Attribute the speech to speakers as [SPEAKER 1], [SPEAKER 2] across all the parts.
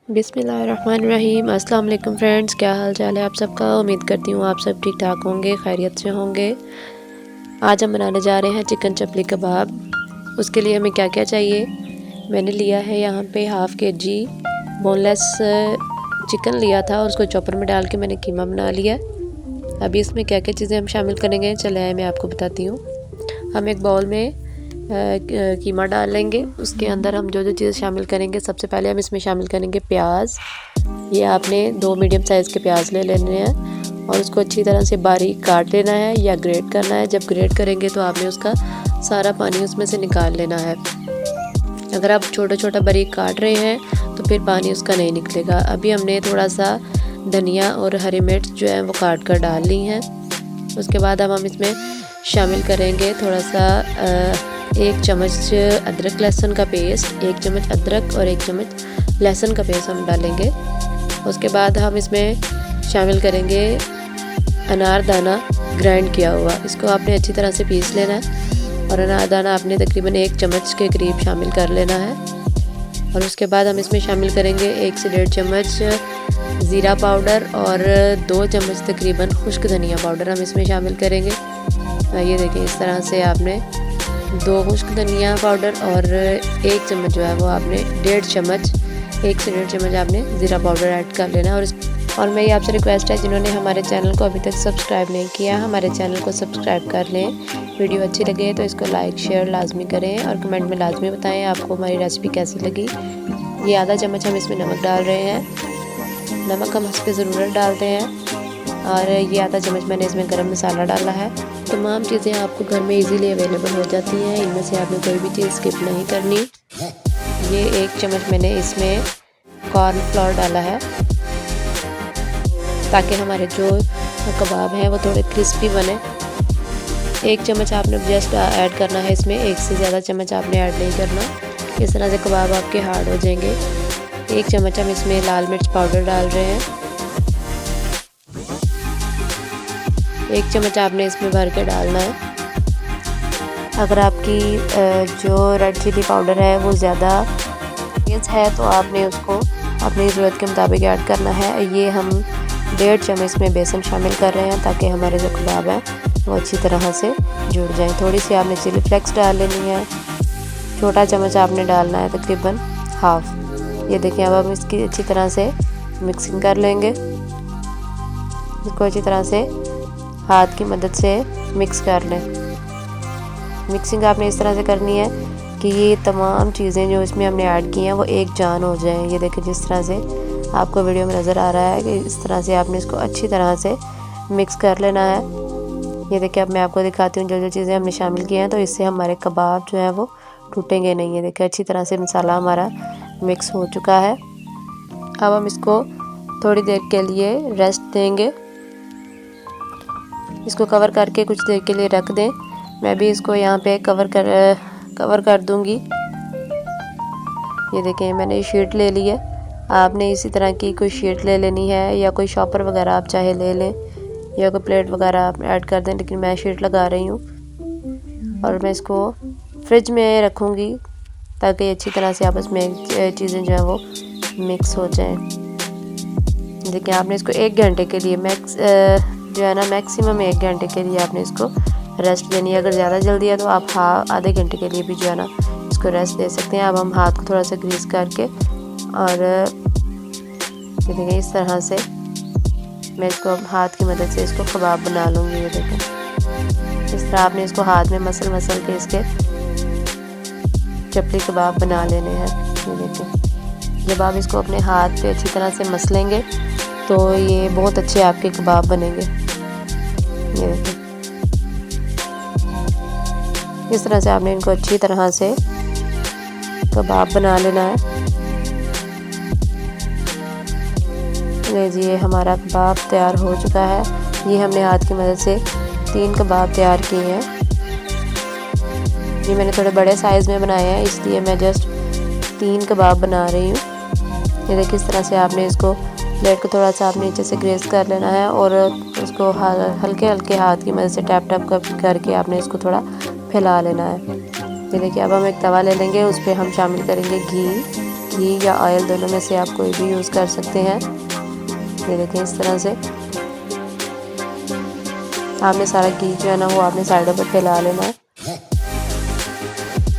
[SPEAKER 1] बिस्मिल्लाहिर्रहमानिर्रहीम। अस्सलाम वालेकुम फ्रेंड्स, क्या हाल चाल है आप सबका। उम्मीद करती हूँ आप सब ठीक ठाक होंगे, खैरियत से होंगे। आज हम बनाने जा रहे हैं चिकन चपली कबाब। उसके लिए हमें क्या क्या चाहिए। मैंने लिया है यहाँ पे हाफ़ kg बोनलेस चिकन लिया था और उसको चॉपर में डाल के मैंने कीमा बना लिया। अभी इसमें क्या क्या चीज़ें हम शामिल करेंगे चले आए मैं आपको बताती हूँ। हम एक बाउल में कीमा डाल लेंगे। उसके अंदर हम जो जो चीज़ शामिल करेंगे, सबसे पहले हम इसमें शामिल करेंगे प्याज। ये आपने 2 मीडियम साइज़ के प्याज ले लेने हैं और उसको अच्छी तरह से बारीक काट लेना है या ग्रेट करना है। जब ग्रेट करेंगे तो आपने उसका सारा पानी उसमें से निकाल लेना है। अगर आप छोटा छोटा बारीक काट रहे हैं तो फिर पानी उसका नहीं निकलेगा। अभी हमने थोड़ा सा धनिया और हरी मिर्च जो है वो काट कर डाल ली हैं। उसके बाद अब हम इसमें शामिल करेंगे थोड़ा सा 1 चम्मच अदरक लहसुन का पेस्ट, 1 चम्मच अदरक और 1 चम्मच लहसुन का पेस्ट हम डालेंगे। उसके बाद हम इसमें शामिल करेंगे अनारदाना ग्राइंड किया हुआ। इसको आपने अच्छी तरह से पीस लेना है और अनारदाना आपने तकरीबन 1 चम्मच के करीब शामिल कर लेना है। और उसके बाद हम इसमें शामिल करेंगे 1 से 1.5 चम्मच ज़ीरा पाउडर और 2 चम्मच तकरीबन खुश्क धनिया पाउडर हम इसमें शामिल करेंगे। ये देखिए, इस तरह से आपने 2 खुश्क धनिया पाउडर और 1 चम्मच जो है वो आपने 1.5 चम्मच 1 से 1.5 चम्मच आपने ज़ीरा पाउडर ऐड कर लेना है। और मेरी आपसे रिक्वेस्ट है, जिन्होंने हमारे चैनल को अभी तक सब्सक्राइब नहीं किया, हमारे चैनल को सब्सक्राइब कर लें। वीडियो अच्छी लगे तो इसको लाइक शेयर लाजमी करें और कमेंट में लाजमी बताएं आपको हमारी रेसिपी कैसी लगी। ये आधा चम्मच हम इसमें नमक डाल रहे हैं। नमक हम हस्ब ज़रूरत डालते हैं। और ये आधा चम्मच मैंने इसमें गरम मसाला डाला है। तमाम चीज़ें आपको घर में इजीली अवेलेबल हो जाती हैं, इनमें से आपने कोई भी चीज़ स्किप नहीं करनी। ये 1 चम्मच मैंने इसमें कॉर्नफ्लोर डाला है ताकि हमारे जो कबाब हैं वो थोड़े क्रिस्पी बने। 1 चम्मच आपने जस्ट ऐड करना है इसमें, 1 से ज़्यादा चम्मच आपने ऐड नहीं करना, इस तरह से कबाब आपके हार्ड हो जाएंगे। 1 चम्मच हम इसमें लाल मिर्च पाउडर डाल रहे हैं। 1 चम्मच आपने इसमें भर के डालना है। अगर आपकी जो रेड चिली पाउडर है वो ज़्यादा तेज़ है तो आपने उसको अपनी ज़रूरत के मुताबिक ऐड करना है। ये हम 1.5 चम्मच में बेसन शामिल कर रहे हैं ताकि हमारे जो कबाब हैं वो अच्छी तरह से जुड़ जाएं। थोड़ी सी आपने चिली फ्लेक्स डाल लेनी है। छोटा चम्मच आपने डालना है तकरीबन हाफ़। ये देखिए, अब हम इसकी अच्छी तरह से मिक्सिंग कर लेंगे। इसको अच्छी तरह से हाथ की मदद से मिक्स कर लें। मिक्सिंग आपने इस तरह से करनी है कि ये तमाम चीज़ें जो इसमें हमने ऐड की हैं वो एक जान हो जाएं। ये देखिए, जिस तरह से आपको वीडियो में नज़र आ रहा है कि इस तरह से आपने इसको अच्छी तरह से मिक्स कर लेना है। ये देखिए, अब मैं आपको दिखाती हूँ जो जो चीज़ें हमने शामिल की हैं, तो इससे हमारे कबाब जो हैं वो टूटेंगे नहीं। है देखिए, अच्छी तरह से मसाला हमारा मिक्स हो चुका है। अब हम इसको थोड़ी देर के लिए रेस्ट देंगे। इसको कवर करके कुछ देर के लिए रख दें। मैं भी इसको यहाँ पे कवर कर दूँगी। ये देखें, मैंने शीट ले ली है। आपने इसी तरह की कोई शीट ले लेनी है या कोई शॉपर वगैरह आप चाहे ले लें या कोई प्लेट वगैरह आप ऐड कर दें, लेकिन मैं शीट लगा रही हूँ। और मैं इसको फ्रिज में रखूँगी ताकि अच्छी तरह से आपस में चीज़ें जो हैं वो मिक्स हो जाएं। देखिए, आपने इसको 1 घंटे के लिए जो है ना मैक्सिमम 1 घंटे के लिए आपने इसको रेस्ट देनी है। अगर ज़्यादा जल्दी है तो आप आधे घंटे के लिए भी जो है ना इसको रेस्ट दे सकते हैं। अब हम हाथ को थोड़ा सा ग्रीस करके और ये देखें, इस तरह से मैं इसको हाथ की मदद से इसको कबाब बना लूँगी। ये देखें, इस तरह आपने इसको हाथ में मसल के इसके चपली कबाब बना लेने हैं। ये देखें, जब आप इसको अपने हाथ पे अच्छी तरह से मसलेंगे तो ये बहुत अच्छे आपके कबाब बनेंगे। ये देखें, इस तरह से आपने इनको अच्छी तरह से कबाब बना लेना है। ये हमारा कबाब तैयार हो चुका है। ये हमने हाथ की मदद से 3 कबाब तैयार किए हैं। ये मैंने थोड़े बड़े साइज़ में बनाए हैं, इसलिए मैं जस्ट 3 कबाब बना रही हूँ। ये देखिए, इस तरह से आपने इसको प्लेट को थोड़ा सा आपने नीचे से ग्रेस कर लेना है और उसको हल्के हल्के हाथ की मदद से टैप करके आपने इसको थोड़ा फैला लेना है। ये देखिए, अब हम एक तवा ले लेंगे, उस पर हम शामिल करेंगे घी। घी या ऑयल दोनों में से आप कोई भी यूज़ कर सकते हैं। ये देखें इस तरह से आपने सारा घी जो है ना वो आपने साइडों पर फैला लेना है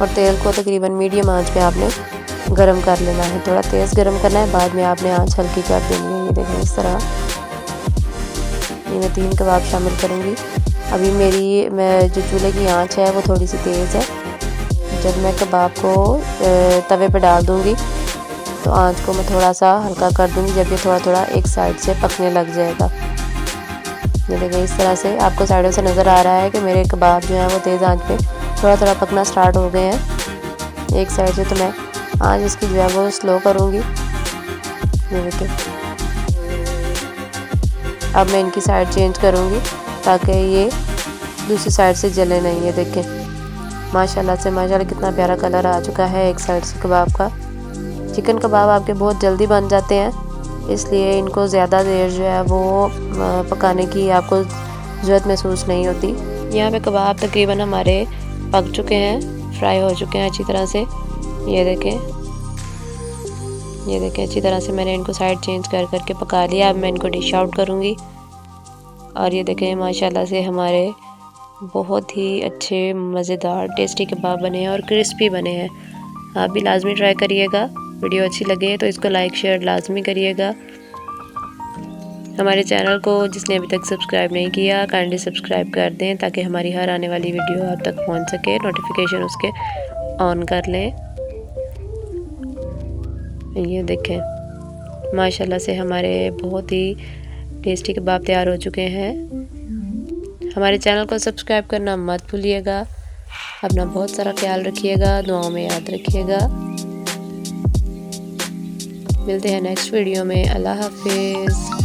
[SPEAKER 1] और तेल को तकरीबन मीडियम आंच पे आपने गरम कर लेना है। थोड़ा तेज़ गरम करना है, बाद में आपने आंच हल्की कर देनी है। ये देखें इस तरह ये मैं 3 कबाब शामिल करूँगी। अभी मैं जो चूल्हे की आंच है वो थोड़ी सी तेज़ है। जब मैं कबाब को तवे पे डाल दूँगी तो आंच को मैं थोड़ा सा हल्का कर दूँगी, जब ये थोड़ा थोड़ा एक साइड से पकने लग जाएगा। ये देखिए इस तरह से आपको साइडों से नज़र आ रहा है कि मेरे कबाब जो हैं वो तेज़ आंच पे थोड़ा थोड़ा पकना स्टार्ट हो गए हैं एक साइड से। तो मैं आंच इसकी जो है वो स्लो करूँगी। ये देखिए अब मैं इनकी साइड चेंज करूँगी ताकि ये दूसरी साइड से जले नहीं। ये देखें माशाल्लाह से माशाल्लाह कितना प्यारा कलर आ चुका है एक साइड से कबाब का। चिकन कबाब आपके बहुत जल्दी बन जाते हैं, इसलिए इनको ज़्यादा देर जो है वो पकाने की आपको ज़रूरत महसूस नहीं होती। यहाँ पे कबाब तकरीबन हमारे पक चुके हैं, फ्राई हो चुके हैं अच्छी तरह से। ये देखें अच्छी तरह से मैंने इनको साइड चेंज कर करके पका लिया। अब मैं इनको डिश आउट करूँगी और ये देखें माशाल्लाह से हमारे बहुत ही अच्छे मज़ेदार टेस्टी कबाब बने हैं और क्रिस्पी बने हैं। आप भी लाजमी ट्राई करिएगा। वीडियो अच्छी लगे तो इसको लाइक शेयर लाजमी करिएगा। हमारे चैनल को जिसने अभी तक सब्सक्राइब नहीं किया काइंडली सब्सक्राइब कर दें ताकि हमारी हर आने वाली वीडियो आप तक पहुंच सके, नोटिफिकेशन उसके ऑन कर लें। ये देखें माशाल्लाह से हमारे बहुत ही टेस्टी कबाब तैयार हो चुके हैं। हमारे चैनल को सब्सक्राइब करना मत भूलिएगा। अपना बहुत सारा ख्याल रखिएगा, दुआओं में याद रखिएगा। मिलते हैं नेक्स्ट वीडियो में। अल्लाह हाफिज़।